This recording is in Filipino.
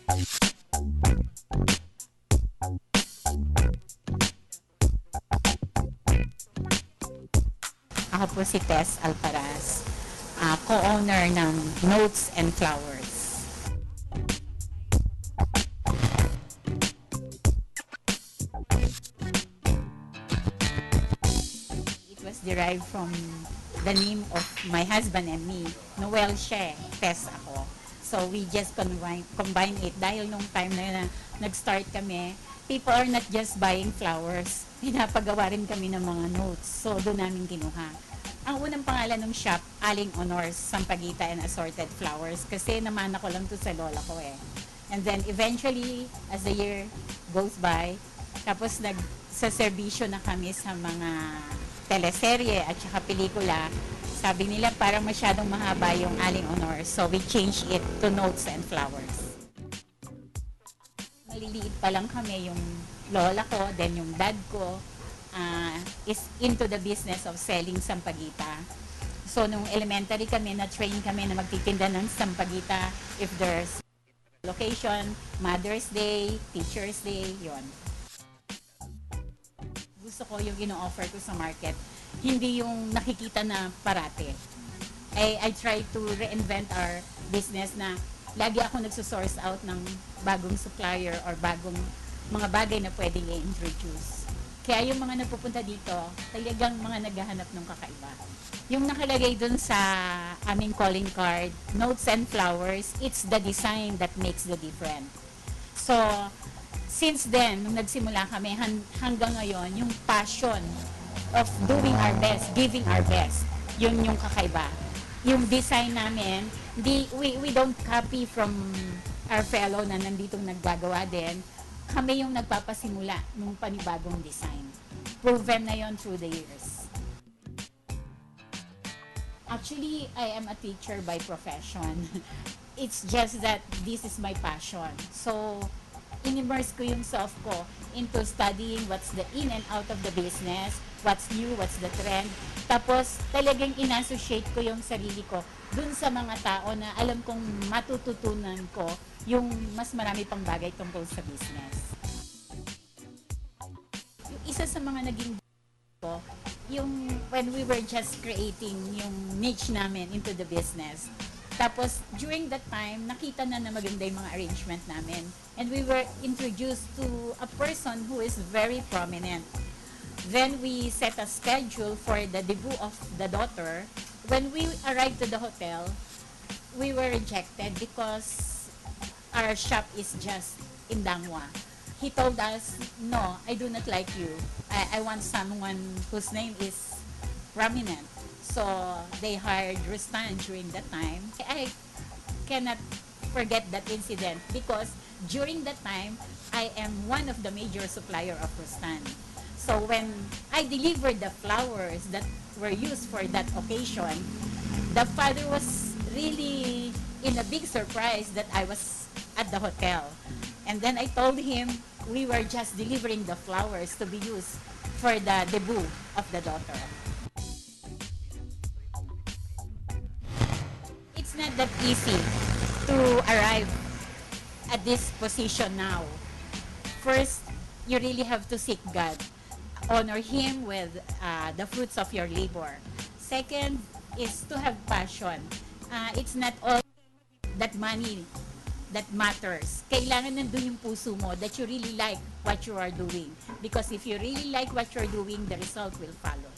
Ako po si Tess Alparaz, co-owner ng Notes and Flowers. It was derived from the name of my husband and me. Noel siya, Tess ako. So we just combine it dahil nung time na nag-start kami, people are not just buying flowers. Pinapagawa rin kami ng mga notes. So doon namin kinuha. Ang unang pangalan ng shop, Aling Honors, Sampaguita and Assorted Flowers. Kasi namana ko lang to sa lola ko eh. And then eventually, as the year goes by, tapos sa serbisyo na kami sa mga teleserye at saka pelikula, sabi nila parang masyadong mahaba yung Aling Honors. So we changed it to Notes and Flowers. Maliliit pa lang kami, yung lola ko, then yung dad ko, is into the business of selling sampaguita. So, nung elementary kami, na-train kami na magtitinda ng sampaguita if there's location, Mother's Day, Teacher's Day, yon. Gusto ko yung ino-offer ko sa market, hindi yung nakikita na parate. I try to reinvent our business na lagi ako nagsusource out ng bagong supplier or bagong mga bagay na pwedeng i-introduce. Kaya yung mga napupunta dito, talagang mga naghahanap ng kakaiba. Yung nakalagay dun sa aming calling card, Notes and Flowers, it's the design that makes the difference. So, since then, nung nagsimula kami, hanggang ngayon, yung passion of doing our best, giving our best, yun yung kakaiba. Yung design namin, we don't copy from our fellow na nanditong naggagawa din. Kami yung nagpapasimula ng panibagong design. Proven na yon through the years. Actually, I am a teacher by profession. It's just that this is my passion. So, in-immerse ko yung self ko into studying what's the in and out of the business, what's new, what's the trend. Tapos, talagang in-associate ko yung sarili ko dun sa mga tao na alam kong matututunan ko yung mas marami pang bagay tungkol sa business. Yung isa sa mga naging ko, yung when we were just creating yung niche namin into the business. Tapos, during that time, nakita na maganda yung mga arrangement namin. And we were introduced to a person who is very prominent. Then we set a schedule for the debut of the daughter. When we arrived to the hotel, we were rejected because our shop is just in Dangwa. He told us, no, I do not like you. I want someone whose name is prominent. So they hired Rustan during that time. I cannot forget that incident because during that time, I am one of the major supplier of Rustan. So when I delivered the flowers that were used for that occasion, the father was really in a big surprise that I was at the hotel. And then I told him we were just delivering the flowers to be used for the debut of the daughter. It's not that easy to arrive at this position now. First, you really have to seek God. Honor Him with the fruits of your labor. Second is to have passion. It's not all that money that matters. Kailangan nandun yung puso mo that you really like what you are doing. Because if you really like what you're doing, the result will follow.